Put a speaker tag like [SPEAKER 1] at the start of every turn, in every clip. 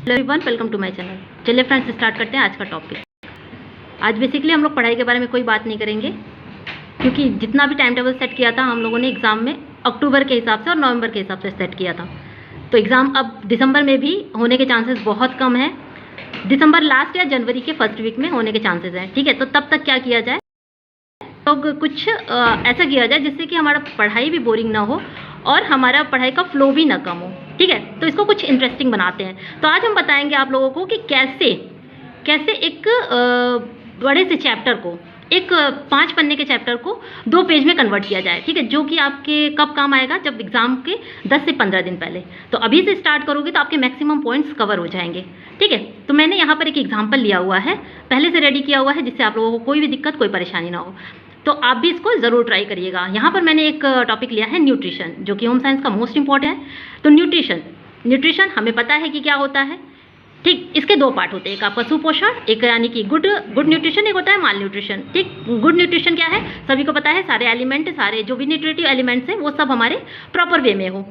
[SPEAKER 1] Hello everyone, welcome to my channel. चलिए friends, start करते हैं आज का टॉपिक। आज बेसिकली हम लोग पढ़ाई के बारे में कोई बात नहीं करेंगे, क्योंकि जितना भी टाइम टेबल सेट किया था हम लोगों ने एग्ज़ाम में अक्टूबर के हिसाब से और नवंबर के हिसाब से सेट किया था। तो एग्ज़ाम अब दिसंबर में भी होने के चांसेस बहुत कम हैं। दिसंबर लास्ट या जनवरी के फर्स्ट वीक में होने के चांसेस हैं। ठीक है, तो तब तक क्या किया जाए, तो कुछ ऐसा किया जाए जिससे कि हमारा पढ़ाई भी बोरिंग ना हो और हमारा पढ़ाई का फ्लो भी ना कम हो। ठीक है, तो इसको कुछ इंटरेस्टिंग बनाते हैं। तो आज हम बताएंगे आप लोगों को कि कैसे एक बड़े से चैप्टर को, एक 5 पन्ने के चैप्टर को 2 पेज में कन्वर्ट किया जाए। ठीक है, जो कि आपके कब काम आएगा, जब एग्जाम के 10 से 15 दिन पहले। तो अभी से स्टार्ट करोगे तो आपके मैक्सिमम पॉइंट्स कवर हो जाएंगे। ठीक है, तो मैंने यहाँ पर एक एग्जाम्पल लिया हुआ है, पहले से रेडी किया हुआ है, जिससे आप लोगों को कोई भी दिक्कत, कोई परेशानी ना हो। तो आप भी इसको ज़रूर ट्राई करिएगा। यहाँ पर मैंने एक टॉपिक लिया है न्यूट्रिशन, जो कि होम साइंस का मोस्ट इंपॉर्टेंट है। तो न्यूट्रिशन हमें पता है कि क्या होता है। ठीक, इसके 2 पार्ट होते हैं, एक आपका सुपोषण, एक यानी कि गुड न्यूट्रिशन, एक होता है माल न्यूट्रिशन। ठीक, गुड न्यूट्रिशन क्या है, सभी को पता है, सारे एलिमेंट, सारे जो भी न्यूट्रिटिव एलिमेंट्स हैं वो सब हमारे प्रॉपर वे में हो।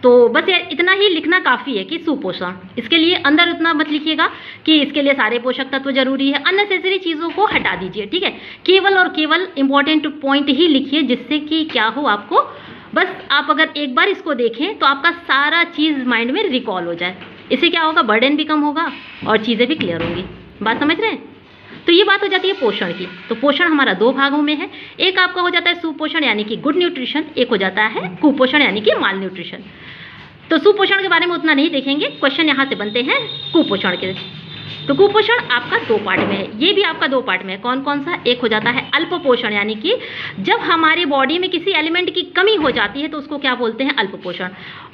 [SPEAKER 1] तो बस इतना ही लिखना काफ़ी है कि सुपोषण। इसके लिए अंदर उतना मत लिखिएगा कि इसके लिए सारे पोषक तत्व जरूरी है, अननेसेसरी चीज़ों को हटा दीजिए। ठीक है, केवल और केवल इंपॉर्टेंट पॉइंट ही लिखिए, जिससे कि क्या हो, आपको बस आप अगर एक बार इसको देखें तो आपका सारा चीज़ माइंड में रिकॉल हो जाए। इससे क्या होगा, बर्डन भी कम होगा और चीज़ें भी क्लियर होंगी। बात समझ रहे हैं? तो ये बात हो जाती है पोषण की। तो पोषण हमारा 2 भागों में है, एक आपका हो जाता है सुपोषण यानी कि गुड न्यूट्रिशन, एक हो जाता है कुपोषण यानी कि माल न्यूट्रिशन। तो सुपोषण के बारे में उतना नहीं देखेंगे, क्वेश्चन यहाँ से बनते हैं कुपोषण के। तो कुपोषण आपका 2 पार्ट में है, ये भी आपका 2 पार्ट में है। कौन कौन सा? एक हो जाता है अल्प पोषण, यानी कि जब हमारे बॉडी में किसी एलिमेंट की कमी हो जाती है तो उसको क्या बोलते हैं, अल्प पोषण।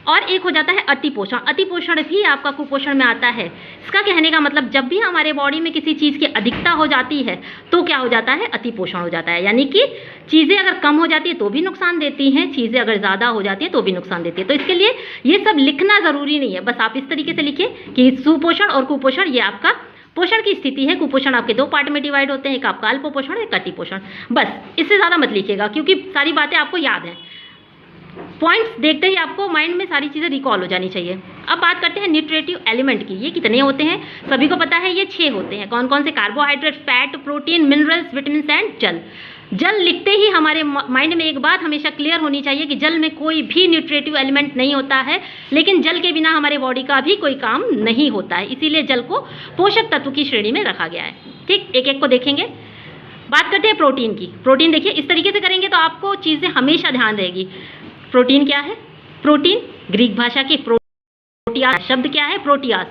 [SPEAKER 1] और एक हो जाता है अति पोषण। अति पोषण भी आपका कुपोषण में आता है। इसका कहने का मतलब, जब भी हमारे बॉडी में किसी चीज़ की अधिकता हो जाती है तो क्या हो जाता है, अति पोषण हो जाता है। यानी कि चीज़ें अगर कम हो जाती है तो भी नुकसान देती हैं, चीज़ें अगर ज़्यादा हो जाती है तो भी नुकसान देती है। तो इसके लिए ये सब लिखना ज़रूरी नहीं है, बस आप इस तरीके से लिखिए कि सुपोषण और कुपोषण ये आपका पोषण की स्थिति है। कुपोषण आपके 2 पार्ट में डिवाइड होते हैं, एक आपका अल्प पोषण, एक अति पोषण। बस इससे ज़्यादा मत लिखिएगा, क्योंकि सारी बातें आपको याद हैं। पॉइंट्स देखते ही आपको माइंड में सारी चीज़ें रिकॉल हो जानी चाहिए। अब बात करते हैं न्यूट्रिटिव एलिमेंट की। ये कितने होते हैं, सभी को पता है, ये 6 होते हैं। कौन कौन से? Carbohydrate, fat, protein, minerals, vitamin and जल। जल लिखते ही हमारे माइंड में एक बात हमेशा क्लियर होनी चाहिए कि जल में कोई भी न्यूट्रिटिव एलिमेंट नहीं होता है, लेकिन जल के बिना हमारे बॉडी का भी कोई काम नहीं होता है। इसीलिए जल को पोषक तत्व की श्रेणी में रखा गया है। ठीक, एक एक को देखेंगे। बात करते हैं प्रोटीन की। प्रोटीन देखिए, इस तरीके से करेंगे तो आपको चीज़ें हमेशा ध्यान रहेगी। प्रोटीन क्या है? प्रोटीन ग्रीक भाषा की प्रोटियास शब्द क्या है, प्रोटियास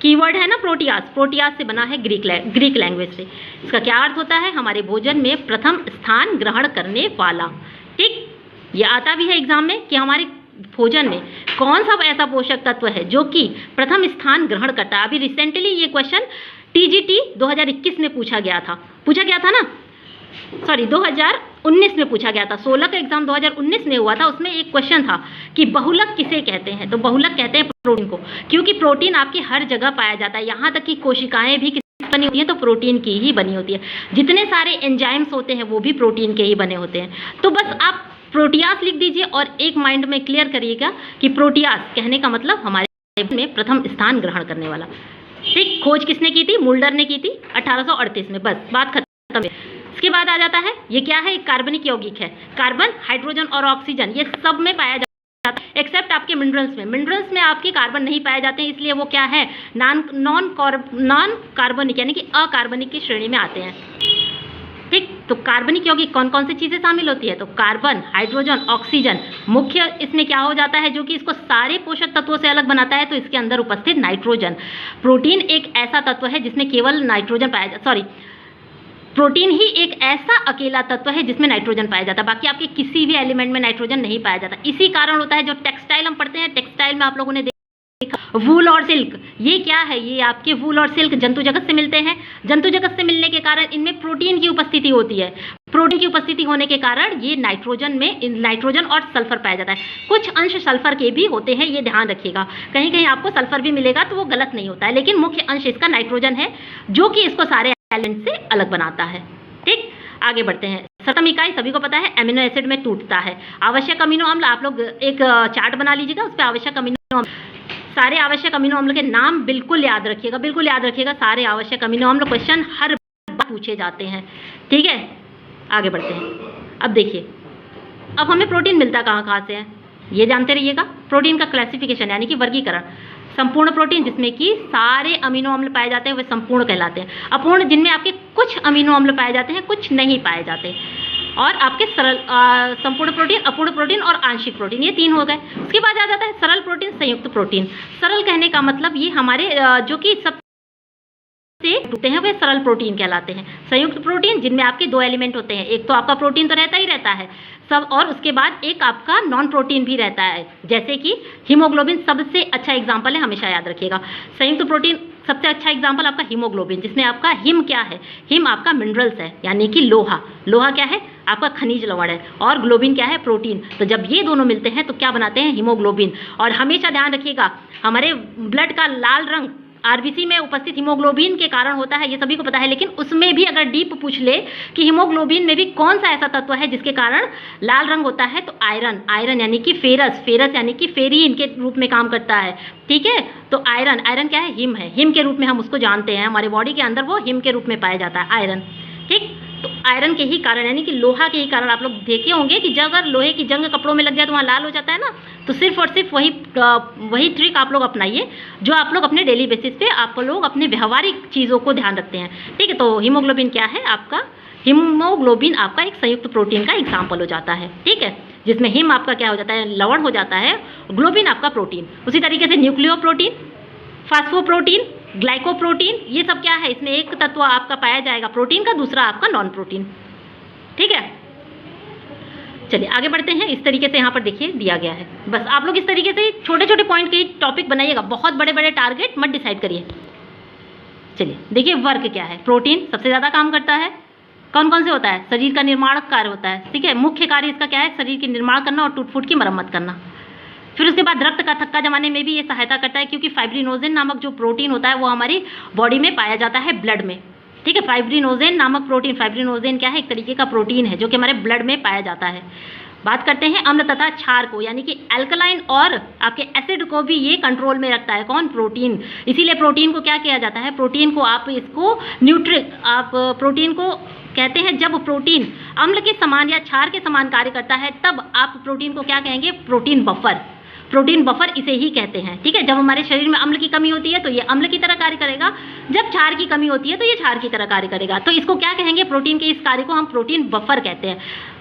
[SPEAKER 1] कीवर्ड है ना, प्रोटियास से बना है ग्रीक लैंग्वेज से। इसका क्या अर्थ होता है, हमारे भोजन में प्रथम स्थान ग्रहण करने वाला। ठीक, ये आता भी है एग्जाम में कि हमारे भोजन में कौन सा ऐसा पोषक तत्व है जो कि प्रथम स्थान ग्रहण करता है। अभी रिसेंटली ये क्वेश्चन TGT 2021 में पूछा गया था ना, सॉरी 2019 में पूछा गया था। 16 का एग्जाम 2019 में हुआ था, उसमें एक क्वेश्चन था कि बहुलक किसे कहते हैं। तो बहुलक कहते हैं प्रोटीन को, क्योंकि प्रोटीन आपकी हर जगह पाया जाता है। यहाँ तक कि कोशिकाएं भी किस बनी होती हैं, तो प्रोटीन की ही बनी होती है। जितने सारे एंजाइम्स होते हैं वो भी प्रोटीन के ही बने होते हैं। तो बस आप प्रोटियास लिख दीजिए और एक माइंड में क्लियर करिएगा कि प्रोटियास कहने का मतलब हमारे में प्रथम स्थान ग्रहण करने वाला। ठीक, खोज किसने की थी? मुल्डर ने की थी 1838 में। बस बात खत्म है। इसके बाद आ जाता है, ये क्या है, एक कार्बनिक यौगिक है। कार्बन, हाइड्रोजन और ऑक्सीजन ये सब में पाया जाता है, एक्सेप्ट आपके मिनरल्स में। मिनरल्स में आपके कार्बन नहीं पाए जाते हैं, इसलिए वो क्या है, नॉन कार्बनिक यानी कि अकार्बनिक की श्रेणी में आते हैं। ठीक, तो कार्बनिक यौगिक कौन कौन सी चीज़ें शामिल होती है, तो कार्बन, हाइड्रोजन, ऑक्सीजन। मुख्य इसमें क्या हो जाता है जो कि इसको सारे पोषक तत्वों से अलग बनाता है, तो इसके अंदर उपस्थित नाइट्रोजन। प्रोटीन एक ऐसा तत्व है जिसमें केवल नाइट्रोजन पाया जाता, प्रोटीन ही एक ऐसा अकेला तत्व है जिसमें नाइट्रोजन पाया जाता है। बाकी आपके किसी भी एलिमेंट में नाइट्रोजन नहीं पाया जाता। इसी कारण होता है, जो टेक्सटाइल हम पढ़ते हैं, टेक्सटाइल में आप लोगों ने देखा वूल और सिल्क, ये क्या है, ये आपके वूल और सिल्क जंतु जगत से मिलते हैं। जंतु जगत से मिलने के कारण इनमें प्रोटीन की उपस्थिति होती है। प्रोटीन की उपस्थिति होने के कारण ये नाइट्रोजन और सल्फर पाया जाता है। कुछ अंश सल्फर के भी होते हैं, ये ध्यान रखिएगा। कहीं कहीं आपको सल्फर भी मिलेगा तो वो गलत नहीं होता है, लेकिन मुख्य अंश इसका नाइट्रोजन है, जो कि इसको सारे एलिमेंट से अलग बनाता है। ठीक, आगे बढ़ते हैं। 7वीं इकाई सभी को पता है, एमिनो एसिड में टूटता है। आवश्यक अमीनो अम्ल, आप लोग एक चार्ट बना लीजिएगा, उस पर आवश्यक अमीनो सारे आवश्यक अमीनो अम्ल के नाम बिल्कुल याद रखिएगा, बिल्कुल याद रखिएगा। सारे आवश्यक अमीनो अम्ल क्वेश्चन हर बार पूछे जाते हैं, ठीक है। आगे बढ़ते हैं। अब देखिए, अब हमें प्रोटीन मिलता कहाँ कहाँ से है, ये जानते रहिएगा। प्रोटीन का क्लासिफिकेशन यानी कि वर्गीकरण, संपूर्ण प्रोटीन जिसमें कि सारे अमीनो अम्ल पाए जाते हैं वे संपूर्ण कहलाते हैं। अपूर्ण जिनमें आपके कुछ अमीनो अम्ल पाए जाते हैं, कुछ नहीं पाए जाते। और आपके सरल संपूर्ण प्रोटीन, अपूर्ण प्रोटीन और आंशिक प्रोटीन, ये 3 हो गए। उसके बाद आ जाता है सरल प्रोटीन, संयुक्त प्रोटीन। सरल कहने का मतलब ये हमारे जो कि सब से टूटते हैं वे सरल प्रोटीन कहलाते हैं। संयुक्त प्रोटीन जिनमें आपके 2 एलिमेंट होते हैं, एक तो आपका प्रोटीन तो रहता ही रहता है सब, और उसके बाद एक आपका नॉन प्रोटीन भी रहता है, जैसे कि हीमोग्लोबिन सबसे अच्छा एग्जांपल है, हमेशा याद रखिएगा। संयुक्त प्रोटीन सबसे अच्छा एग्जांपल आपका हीमोग्लोबिन, जिसमें आपका हिम क्या है, हिम आपका मिनरल्स है यानी कि लोहा। लोहा क्या है, आपका खनिज लवण है, और ग्लोबिन क्या है, प्रोटीन। तो जब ये दोनों मिलते हैं तो क्या बनाते हैं, हीमोग्लोबिन। और हमेशा ध्यान रखिएगा, हमारे ब्लड का लाल रंग आरबीसी में उपस्थित हीमोग्लोबिन के कारण होता है, ये सभी को पता है। लेकिन उसमें भी अगर डीप पूछ ले कि हीमोग्लोबिन में भी कौन सा ऐसा तत्व है जिसके कारण लाल रंग होता है, तो आयरन। आयरन यानी कि फेरस, फेरस यानी कि फेरीन के रूप में काम करता है, ठीक है। तो आयरन, आयरन क्या है, हिम है, हिम के रूप में हम उसको जानते हैं। हमारे बॉडी के अंदर वो हिम के रूप में पाया जाता है, आयरन, ठीक। तो आयरन के ही कारण यानी कि लोहा के ही कारण आप लोग देखे होंगे कि जब अगर लोहे की जंग कपड़ों में लग जाए तो वहाँ लाल हो जाता है ना। तो सिर्फ और सिर्फ वही ट्रिक आप लोग अपनाइए जो आप लोग अपने डेली बेसिस पे आप लोग अपने व्यवहारिक चीज़ों को ध्यान रखते हैं, ठीक है। तो हीमोग्लोबिन क्या है आपका, हीमोग्लोबिन आपका एक संयुक्त प्रोटीन का एग्जाम्पल हो जाता है, ठीक है, जिसमें हिम आपका क्या हो जाता है, लवण हो जाता है, ग्लोबिन आपका प्रोटीन। उसी तरीके से न्यूक्लियोप्रोटीन, फास्फोप्रोटीन, ग्लाइकोप्रोटीन, ये सब क्या है, इसमें एक तत्व आपका पाया जाएगा प्रोटीन का, दूसरा आपका नॉन प्रोटीन, ठीक है। चलिए आगे बढ़ते हैं। इस तरीके से यहाँ पर देखिए दिया गया है। बस आप लोग इस तरीके से छोटे छोटे पॉइंट के टॉपिक बनाइएगा, बहुत बड़े बड़े टारगेट मत डिसाइड करिए। चलिए देखिए, वर्क क्या है। प्रोटीन सबसे ज़्यादा काम करता है, कौन कौन से होता है, शरीर का निर्माण कार्य होता है, ठीक है। मुख्य कार्य इसका क्या है, शरीर के निर्माण करना और टूट फूट की मरम्मत करना। फिर उसके बाद रक्त का थक्का जमाने में भी ये सहायता करता है, क्योंकि फाइब्रिनोजेन नामक जो प्रोटीन होता है वो हमारी बॉडी में पाया जाता है, ब्लड में, ठीक है। फाइब्रिनोजेन नामक प्रोटीन, फाइब्रिनोजेन क्या है, एक तरीके का प्रोटीन है जो कि हमारे ब्लड में पाया जाता है। बात करते हैं अम्ल तथा क्षार को, यानी कि अल्कलाइन और आपके एसिड को भी ये कंट्रोल में रखता है, कौन, प्रोटीन। इसीलिए प्रोटीन को क्या किया जाता है, प्रोटीन को आप इसको आप प्रोटीन को कहते हैं, जब प्रोटीन अम्ल के समान या क्षार के समान कार्य करता है तब आप प्रोटीन को क्या कहेंगे, प्रोटीन बफर। प्रोटीन बफर इसे ही कहते हैं, ठीक है। जब हमारे शरीर में अम्ल की कमी होती है तो ये अम्ल की तरह कार्य करेगा, जब क्षार की कमी होती है तो ये क्षार की तरह कार्य करेगा। तो इसको क्या कहेंगे, प्रोटीन के इस कार्य को हम प्रोटीन बफर कहते हैं।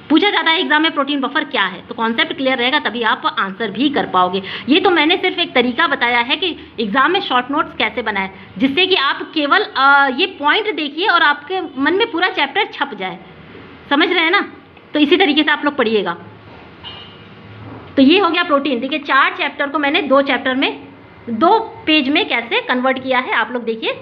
[SPEAKER 1] पूछा जाता है एग्जाम में प्रोटीन बफर क्या है, तो कॉन्सेप्ट क्लियर रहेगा तभी आप आंसर भी कर पाओगे। ये तो मैंने सिर्फ एक तरीका बताया है कि एग्जाम में शॉर्ट नोट्स कैसे बनाए, जिससे कि आप केवल ये पॉइंट देखिए और आपके मन में पूरा चैप्टर छप जाए, समझ रहे हैं ना। तो इसी तरीके से आप लोग पढ़िएगा। तो ये हो गया प्रोटीन। देखिए 4 चैप्टर को मैंने 2 चैप्टर में 2 पेज में कैसे कन्वर्ट किया है, आप लोग देखिए।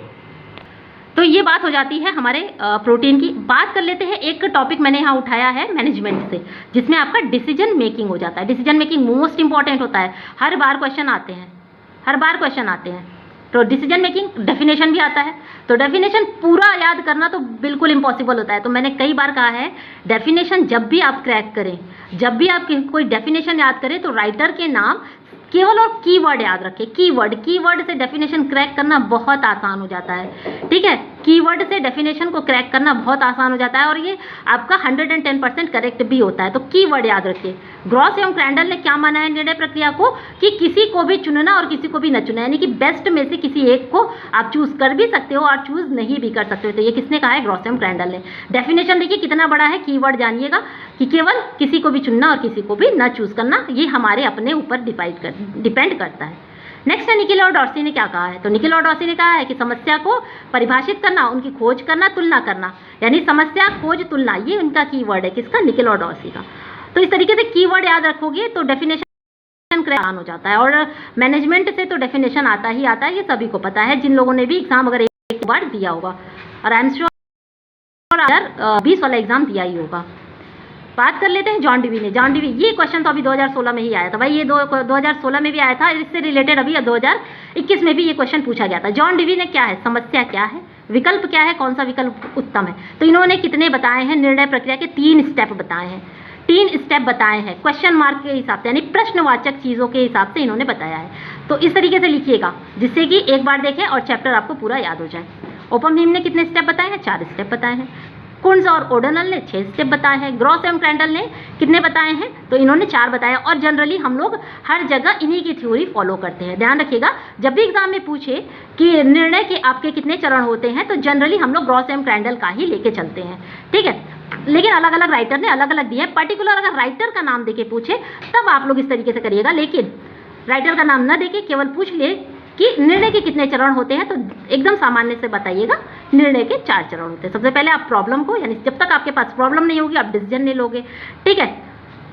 [SPEAKER 1] तो ये बात हो जाती है हमारे प्रोटीन की। बात कर लेते हैं, एक टॉपिक मैंने यहाँ उठाया है मैनेजमेंट से, जिसमें आपका डिसीजन मेकिंग हो जाता है। डिसीजन मेकिंग मोस्ट इंपॉर्टेंट होता है, हर बार क्वेश्चन आते हैं, हर बार क्वेश्चन आते हैं। तो डिसीजन मेकिंग डेफिनेशन भी आता है, तो डेफिनेशन पूरा याद करना तो बिल्कुल इम्पॉसिबल होता है। तो मैंने कई बार कहा है, डेफिनेशन जब भी आप क्रैक करें, जब भी आप कोई डेफिनेशन याद करें तो राइटर के नाम केवल और कीवर्ड याद रखें। कीवर्ड से डेफिनेशन क्रैक करना बहुत आसान हो जाता है, ठीक है। कीवर्ड से डेफिनेशन को क्रैक करना बहुत आसान हो जाता है और ये आपका 110% करेक्ट भी होता है। तो कीवर्ड याद रखिए। ग्रॉस एवं क्रैंडल ने क्या माना है निर्णय प्रक्रिया को, कि किसी को भी चुनना और किसी को भी न चुनना, यानी कि बेस्ट में से किसी एक को आप चूज कर भी सकते हो और चूज नहीं भी कर सकते हो। तो ये किसने कहा है, ग्रॉस एवं क्रैंडल ने। डेफिनेशन देखिए कितना बड़ा है, कीवर्ड जानिएगा कि केवल किसी को भी चुनना और किसी को भी न चूज करना, ये हमारे अपने ऊपर डिपेंड करता है। नेक्स्ट है निकेल और डॉर्सी ने क्या कहा है। तो निकेल और डॉर्सी ने कहा है कि समस्या को परिभाषित करना, उनकी खोज करना, तुलना करना, यानी समस्या, खोज, तुलना, ये उनका कीवर्ड है, किसका, निकेल और डॉर्सी का। तो इस तरीके से कीवर्ड याद रखोगे तो डेफिनेशन क्रैक हो जाता है। और मैनेजमेंट से तो डेफिनेशन आता ही आता है, ये सभी को पता है जिन लोगों ने भी एग्जाम अगर एक बार दिया होगा, और आई एम श्योर 2020 वाला एग्जाम दिया ही होगा। बात कर लेते हैं जॉन डिवी ने। जॉन डिवी, ये क्वेश्चन तो अभी 2016 में ही आया था भाई, ये 2016 में भी आया था, इससे रिलेटेड अभी 2021 में भी ये क्वेश्चन पूछा गया था। जॉन डिवी ने क्या है, समस्या क्या है, विकल्प क्या है, कौन सा विकल्प उत्तम है। तो इन्होंने कितने बताए हैं, निर्णय प्रक्रिया के 3 स्टेप बताए हैं, 3 स्टेप बताए हैं, क्वेश्चन मार्क के हिसाब से, यानी प्रश्नवाचक चीज़ों के हिसाब से इन्होंने बताया है। तो इस तरीके से लिखिएगा जिससे कि एक बार देखें और चैप्टर आपको पूरा याद हो जाए। ओपमहीम ने कितने स्टेप बताए हैं? 4 स्टेप बताए हैं। कुंज और ओडोनल ने 6 स्टेप बताए हैं। ग्रॉस एवं क्रैंडल ने कितने बताए हैं? तो इन्होंने 4 बताए। और जनरली हम लोग हर जगह इन्हीं की थ्योरी फॉलो करते हैं। ध्यान रखिएगा, जब भी एग्जाम में पूछे कि निर्णय के आपके कितने चरण होते हैं, तो जनरली हम लोग ग्रॉस एवं क्रैंडल का ही लेके चलते हैं, ठीक है। लेकिन अलग अलग राइटर ने अलग अलग दिए हैं। पर्टिकुलर अगर राइटर का नाम देके पूछे तब आप लोग इस तरीके से करिएगा, लेकिन राइटर का नाम न देके केवल पूछ ले कि निर्णय के कितने चरण होते हैं, तो एकदम सामान्य से बताइएगा निर्णय के 4 चरण होते हैं। सबसे पहले आप प्रॉब्लम को, यानी जब तक आपके पास प्रॉब्लम नहीं होगी आप डिसीजन नहीं लोगे, ठीक है।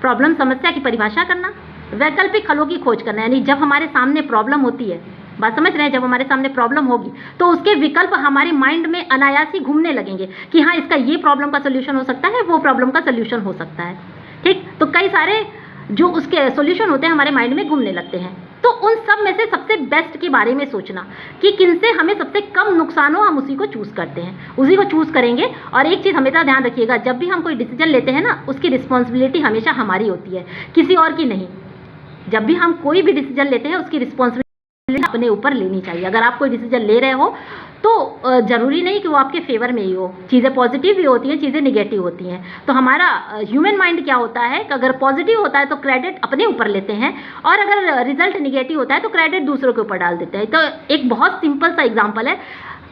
[SPEAKER 1] प्रॉब्लम समस्या की परिभाषा करना, वैकल्पिक हलों की खोज करना, यानी जब हमारे सामने प्रॉब्लम होती है, बात समझ रहे हैं, जब हमारे सामने प्रॉब्लम होगी तो उसके विकल्प हमारे माइंड में अनायास ही घूमने लगेंगे कि हाँ इसका ये प्रॉब्लम का सोल्यूशन हो सकता है, वो प्रॉब्लम का सोल्यूशन हो सकता है, ठीक। तो कई सारे जो उसके सोल्यूशन होते हैं हमारे माइंड में घूमने लगते हैं। तो उन सब में से सबसे बेस्ट के बारे में सोचना कि किनसे हमें सबसे कम नुकसान हो, हम उसी को चूज़ करते हैं, उसी को चूज़ करेंगे। और एक चीज़ हमेशा ध्यान रखिएगा, जब भी हम कोई डिसीजन लेते हैं ना, उसकी रिस्पॉन्सिबिलिटी हमेशा हमारी होती है, किसी और की नहीं। जब भी हम कोई भी डिसीजन लेते हैं उसकी रिस्पॉन्सिबिलिटी अपने ऊपर लेनी चाहिए। अगर आप कोई डिसीजन ले रहे हो तो ज़रूरी नहीं कि वो आपके फेवर में ही हो, चीज़ें पॉजिटिव भी होती हैं, चीज़ें निगेटिव होती हैं। तो हमारा ह्यूमन माइंड क्या होता है कि अगर पॉजिटिव होता है तो क्रेडिट अपने ऊपर लेते हैं, और अगर रिजल्ट निगेटिव होता है तो क्रेडिट दूसरों के ऊपर डाल देते हैं। तो एक बहुत सिंपल सा एग्जाम्पल है,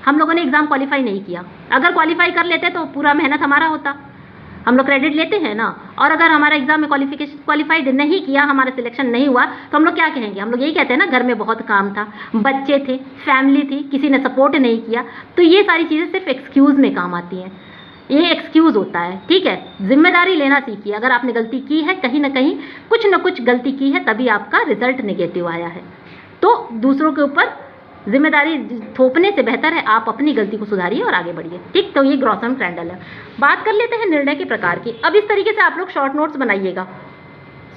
[SPEAKER 1] हम लोगों ने एग्ज़ाम क्वालिफाई नहीं किया, अगर क्वालिफाई कर लेते तो पूरा मेहनत हमारा होता, हम लोग क्रेडिट लेते हैं ना। और अगर हमारा एग्जाम में क्वालिफाइड नहीं किया, हमारा सिलेक्शन नहीं हुआ, तो हम लोग क्या कहेंगे? हम लोग यही कहते हैं ना, घर में बहुत काम था, बच्चे थे, फैमिली थी, किसी ने सपोर्ट नहीं किया। तो ये सारी चीज़ें सिर्फ एक्सक्यूज़ में काम आती हैं, ये एक्सक्यूज़ होता है, ठीक है। जिम्मेदारी लेना सीखिए। अगर आपने गलती की है, कहीं ना कहीं कुछ ना कुछ गलती की है, तभी आपका रिजल्ट नेगेटिव आया है। तो दूसरों के ऊपर जिम्मेदारी थोपने से बेहतर है आप अपनी गलती को सुधारिए और आगे बढ़िए, ठीक। तो ये ग्रॉस एवं क्रैंडल है। बात कर लेते हैं निर्णय के प्रकार की। अब इस तरीके से आप लोग शॉर्ट नोट्स बनाइएगा,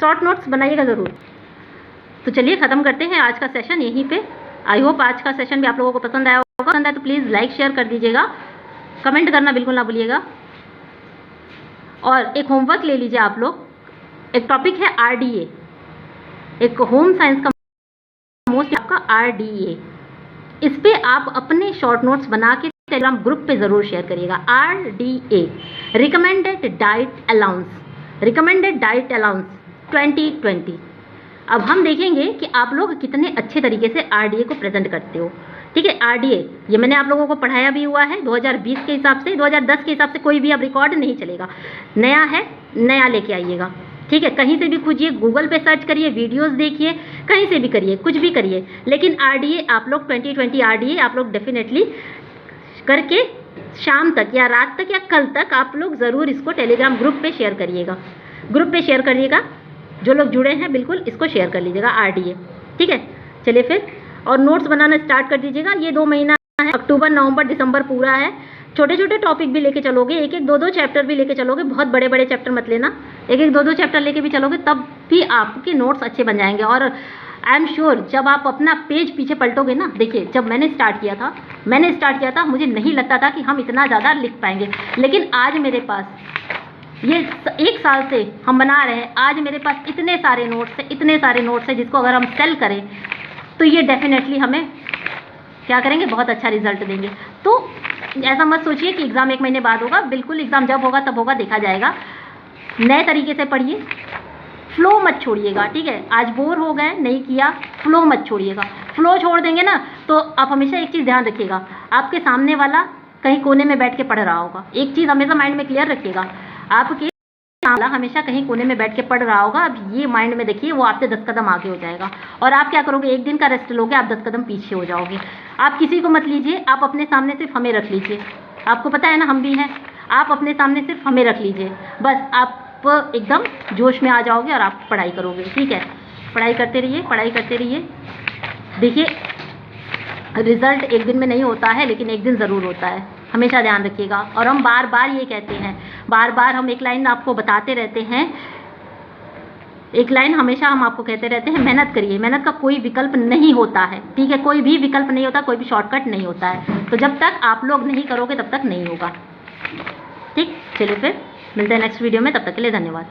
[SPEAKER 1] शॉर्ट नोट्स बनाइएगा ज़रूर। तो चलिए ख़त्म करते हैं आज का सेशन यहीं पे। आई होप आज का सेशन भी आप लोगों को पसंद आया होगा। पसंद आया तो प्लीज़ लाइक शेयर कर दीजिएगा, कमेंट करना बिल्कुल ना भूलिएगा। और एक होमवर्क ले लीजिए आप लोग, एक टॉपिक है RDA, एक होम साइंस का मोस्ट आपका RDA, इस पे आप अपने शॉर्ट नोट्स बना के टेलीग्राम ग्रुप पे ज़रूर शेयर करिएगा। RDA, recommended diet allowance, recommended diet allowance 2020। अब हम देखेंगे कि आप लोग कितने अच्छे तरीके से RDA को प्रेजेंट करते हो, ठीक है। RDA ये मैंने आप लोगों को पढ़ाया भी हुआ है 2020 के हिसाब से, 2010 के हिसाब से कोई भी अब रिकॉर्ड नहीं चलेगा, नया है, नया लेके आइएगा, ठीक है। कहीं से भी खोजिए, गूगल पे सर्च करिए, वीडियोस देखिए, कहीं से भी करिए, कुछ भी करिए, लेकिन RDA आप लोग 2020 RDA आप लोग डेफिनेटली करके शाम तक या रात तक या कल तक आप लोग ज़रूर इसको टेलीग्राम ग्रुप पे शेयर करिएगा, ग्रुप पे शेयर करिएगा। जो लोग जुड़े हैं बिल्कुल इसको शेयर कर लीजिएगा RDA, ठीक है। चलिए फिर, और नोट्स बनाना स्टार्ट कर दीजिएगा। ये 2 महीना है, अक्टूबर नवंबर दिसंबर पूरा है। छोटे छोटे टॉपिक भी लेके चलोगे, एक एक 2-2 चैप्टर भी लेके चलोगे, बहुत बड़े बड़े चैप्टर मत लेना, एक एक 2-2 चैप्टर लेके भी चलोगे, तब भी आपके नोट्स अच्छे बन जाएंगे। और आई एम श्योर जब आप अपना पेज पीछे पलटोगे ना, देखिए जब मैंने स्टार्ट किया था मुझे नहीं लगता था कि हम इतना ज़्यादा लिख पाएंगे, लेकिन आज मेरे पास ये 1 साल से हम बना रहे हैं, आज मेरे पास इतने सारे नोट्स हैं जिसको अगर हम सेल करें तो ये डेफिनेटली हमें क्या करेंगे, बहुत अच्छा रिजल्ट देंगे। तो ऐसा मत सोचिए कि एग्ज़ाम 1 महीने बाद होगा, बिल्कुल एग्ज़ाम जब होगा तब होगा, देखा जाएगा। नए तरीके से पढ़िए, फ्लो मत छोड़िएगा, ठीक है। आज बोर हो गए, नहीं किया, फ्लो मत छोड़िएगा। फ्लो छोड़ देंगे ना तो आप हमेशा एक चीज़ ध्यान रखिएगा, आपके सामने वाला कहीं कोने में बैठ के पढ़ रहा होगा। एक चीज़ हमेशा माइंड में क्लियर रखिएगा, आपके वाला हमेशा कहीं कोने में बैठ के पढ़ रहा होगा। अब ये माइंड में देखिए, वो आपसे 10 कदम आगे हो जाएगा, और आप क्या करोगे, 1 दिन का रेस्ट लोगे, आप 10 कदम पीछे हो जाओगे। आप किसी को मत लीजिए, आप अपने सामने सिर्फ हमें रख लीजिए। आपको पता है ना हम भी हैं, आप अपने सामने सिर्फ हमें रख लीजिए, बस आप एकदम जोश में आ जाओगे और आप पढ़ाई करोगे, ठीक है। पढ़ाई करते रहिए। देखिए रिजल्ट 1 दिन में नहीं होता है, लेकिन 1 दिन ज़रूर होता है, हमेशा ध्यान रखिएगा। और हम बार बार ये कहते हैं, बार बार हम एक लाइन आपको बताते रहते हैं, एक लाइन हमेशा हम आपको कहते रहते हैं, मेहनत करिए। मेहनत का कोई विकल्प नहीं होता है, ठीक है, कोई भी विकल्प नहीं होता, कोई भी शॉर्टकट नहीं होता है। तो जब तक आप लोग नहीं करोगे तब तक नहीं होगा, ठीक। चलिए फिर मिलते हैं नेक्स्ट वीडियो में, तब तक के लिए धन्यवाद।